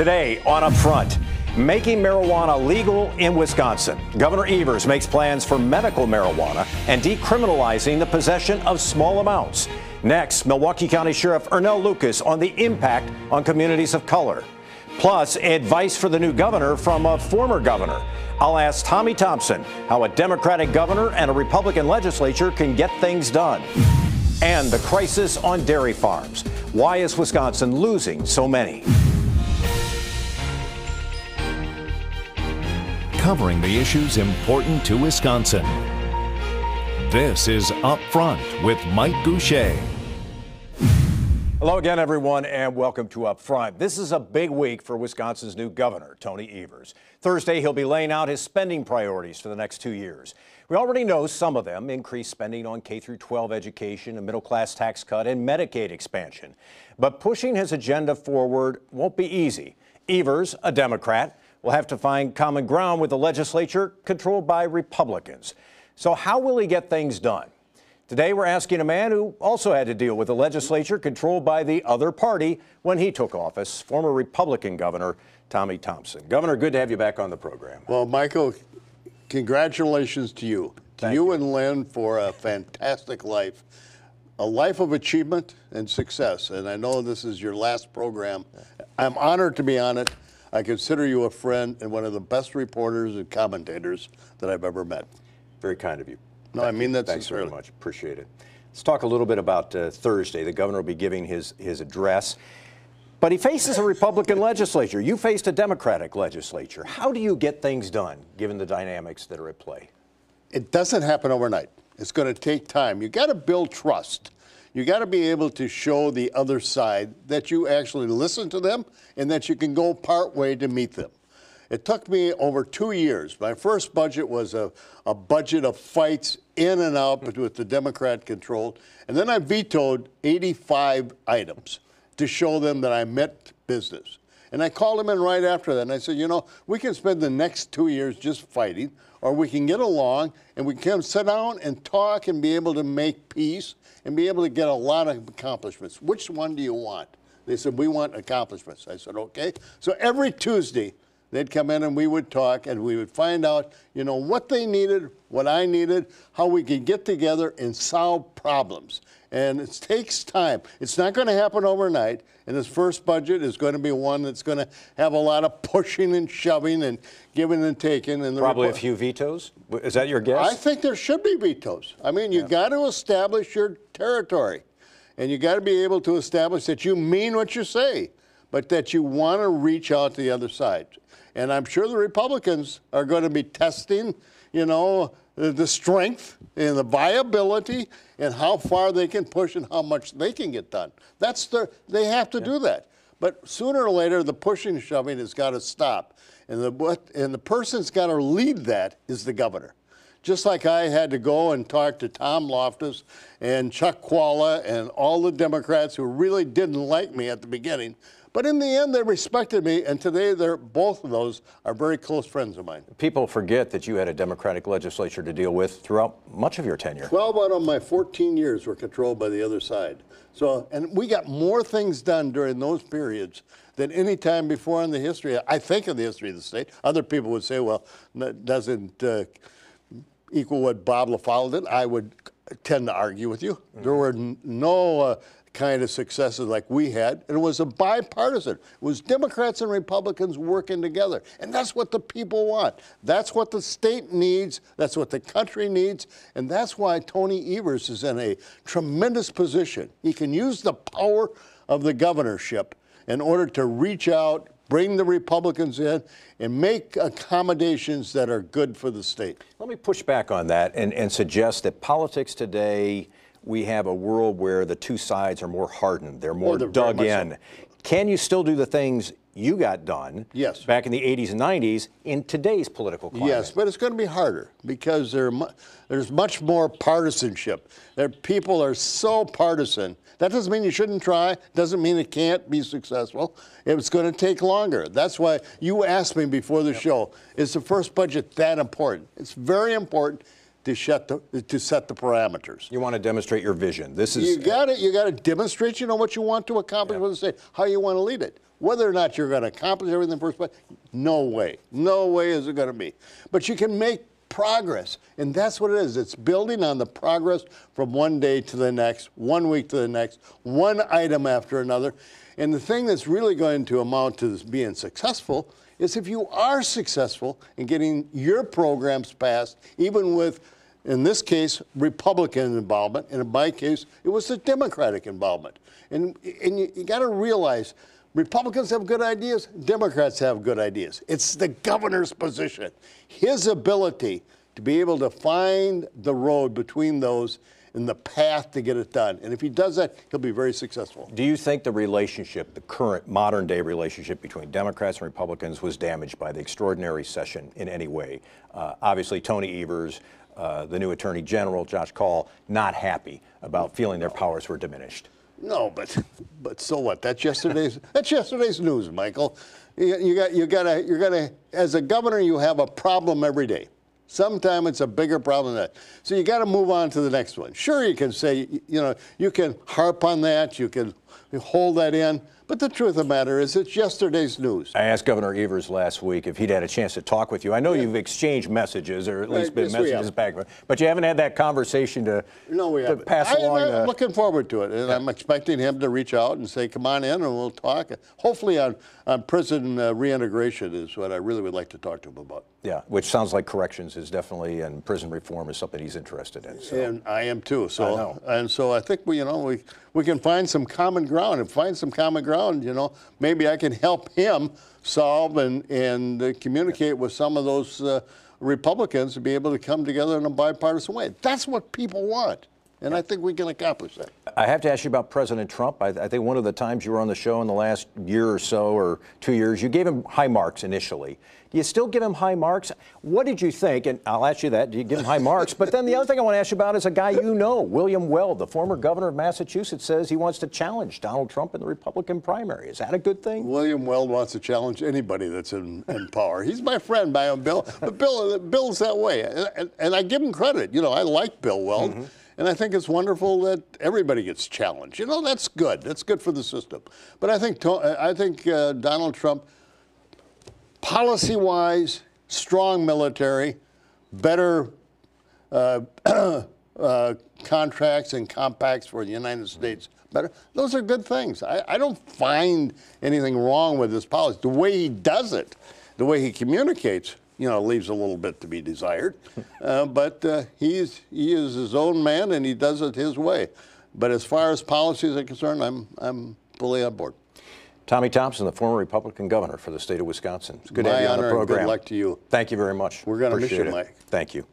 Today on Upfront, making marijuana legal in Wisconsin. Governor Evers makes plans for medical marijuana and decriminalizing the possession of small amounts. Next, Milwaukee County Sheriff Ernell Lucas on the impact on communities of color. Plus, advice for the new governor from a former governor. I'll ask Tommy Thompson how a Democratic governor and a Republican legislature can get things done. And the crisis on dairy farms. Why is Wisconsin losing so many? Covering the issues important to Wisconsin. This is Up Front with Mike Goucher. Hello again, everyone, and welcome to Up Front. This is a big week for Wisconsin's new governor, Tony Evers. Thursday, he'll be laying out his spending priorities for the next 2 years. We already know some of them: increased spending on K-12 education, a middle-class tax cut, and Medicaid expansion. But pushing his agenda forward won't be easy. Evers, a Democrat, will have to find common ground with the legislature controlled by Republicans. So how will he get things done? Today, we're asking a man who also had to deal with a legislature controlled by the other party when he took office, former Republican Governor Tommy Thompson. Governor, good to have you back on the program. Well, Michael, congratulations to you. Thank you. And Lynn for a fantastic life. A life of achievement and success. And I know this is your last program. I'm honored to be on it. I consider you a friend and one of the best reporters and commentators that I've ever met. Very kind of you. No, I mean that Thanks sincerely. very much. Appreciate it. Let's talk a little bit about Thursday. The governor will be giving his address. But he faces a Republican legislature. You faced a Democratic legislature. How do you get things done, given the dynamics that are at play? It doesn't happen overnight. It's going to take time. You got to build trust. You got to be able to show the other side that you actually listen to them and that you can go part way to meet them. It took me over 2 years. My first budget was a budget of fights in and out with the Democrat controlled. And then I vetoed 85 items to show them that I meant business. And I called them in right after that. And I said, you know, we can spend the next 2 years just fighting, or we can get along and we can sit down and talk and be able to make peace and be able to get a lot of accomplishments. Which one do you want? They said, we want accomplishments. I said, okay. So every Tuesday, they'd come in and we would talk and we would find out, you know, what they needed, what I needed, how we could get together and solve problems. And it takes time. It's not going to happen overnight. And this first budget is going to be one that's going to have a lot of pushing and shoving and giving and taking. And Probably a few vetoes? Is that your guess? I think there should be vetoes. I mean, you got to establish your territory. And you got to be able to establish that you mean what you say, but that you want to reach out to the other side. And I'm sure the Republicans are going to be testing, you know, the strength and the viability and how far they can push and how much they can get done. They have to do that. But sooner or later, the pushing and shoving has got to stop. And the person that's got to lead that is the governor. Just like I had to go and talk to Tom Loftus and Chuck Chvala and all the Democrats who really didn't like me at the beginning. But in the end, they respected me, and today both of those are very close friends of mine. People forget that you had a Democratic legislature to deal with throughout much of your tenure. 12 out of my 14 years were controlled by the other side. So, and we got more things done during those periods than any time before in the history, I think, of the history of the state. Other people would say, well, that doesn't equal what Bob LaFolle did. I would tend to argue with you. Mm-hmm. There were no kind of successes like we had, and it was a bipartisan. It was Democrats and Republicans working together, and that's what the people want. That's what the state needs, that's what the country needs, and that's why Tony Evers is in a tremendous position. He can use the power of the governorship in order to reach out, bring the Republicans in, and make accommodations that are good for the state. Let me push back on that and suggest that politics today, we have a world where the two sides are more hardened. They're more dug in. So. Can you still do the things you got done back in the 80s and 90s in today's political climate? Yes, but it's going to be harder because there's much more partisanship. People are so partisan. That doesn't mean you shouldn't try. Doesn't mean it can't be successful. It's going to take longer. That's why you asked me before the show, is the first budget that important? It's very important. to set the parameters. You want to demonstrate your vision. This is You got to demonstrate, what you want to accomplish with the state, how you want to lead it. Whether or not you're going to accomplish everything in the first place, no way is it going to be. But you can make progress, and that's what it is. It's building on the progress from one day to the next, 1 week to the next, one item after another. And the thing that's really going to amount to this being successful is if you are successful in getting your programs passed, even with, in this case, Republican involvement, and in my case, it was the Democratic involvement. And you got to realize, Republicans have good ideas, Democrats have good ideas. It's the governor's position, his ability to be able to find the road between those and the path to get it done. And if he does that, he'll be very successful. Do you think the relationship, the current modern day relationship between Democrats and Republicans was damaged by the extraordinary session in any way? Obviously, Tony Evers, the new Attorney General, Josh Kaul, not happy about feeling their powers were diminished. No, but so what? That's yesterday's news, Michael. You gotta, as a governor, you have a problem every day. Sometimes it's a bigger problem than that. So you got to move on to the next one. Sure, you can say, you can harp on that, you can hold that in, but the truth of the matter is it's yesterday's news. I asked Governor Evers last week if he'd had a chance to talk with you. I know you've exchanged messages, or at least been messages back, but you haven't had that conversation to pass along. I'm looking forward to it, and I'm expecting him to reach out and say, come on in and we'll talk. Hopefully on prison reintegration is what I really would like to talk to him about. Yeah, which sounds like corrections is definitely, and prison reform is something he's interested in. So. And I am too. So I know. So I think we can find some common ground. And find some common ground, maybe I can help him solve and communicate with some of those Republicans to be able to come together in a bipartisan way. That's what people want. And I think we can accomplish that. I have to ask you about President Trump. I think one of the times you were on the show in the last year or so, or 2 years, you gave him high marks initially. Do you still give him high marks? What did you think? And I'll ask you that. Do you give him high marks? But then the other thing I want to ask you about is a guy William Weld, the former governor of Massachusetts, says he wants to challenge Donald Trump in the Republican primary. Is that a good thing? William Weld wants to challenge anybody that's in power. He's my friend, Bill. But Bill's that way. And I give him credit. I like Bill Weld. Mm-hmm. And I think it's wonderful that everybody gets challenged. That's good. That's good for the system. But I think Donald Trump, policy-wise, strong military, better contracts and compacts for the United States, better. Those are good things. I don't find anything wrong with his policy. The way he does it, the way he communicates, leaves a little bit to be desired. But he is his own man, and he does it his way. But as far as policies are concerned, I'm fully on board. Tommy Thompson, the former Republican governor for the state of Wisconsin. It's good to have you on the program. Good luck to you. Thank you very much. We're going to miss you, Mike. Thank you.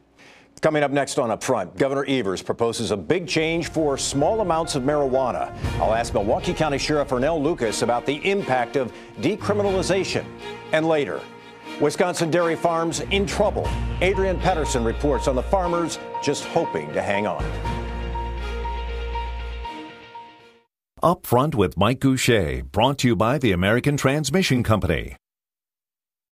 Coming up next on Upfront, Governor Evers proposes a big change for small amounts of marijuana. I'll ask Milwaukee County Sheriff Ernell Lucas about the impact of decriminalization. And later, Wisconsin dairy farms in trouble. Adrian Pedersen reports on the farmers just hoping to hang on. Up Front with Mike Goucher, brought to you by the American Transmission Company.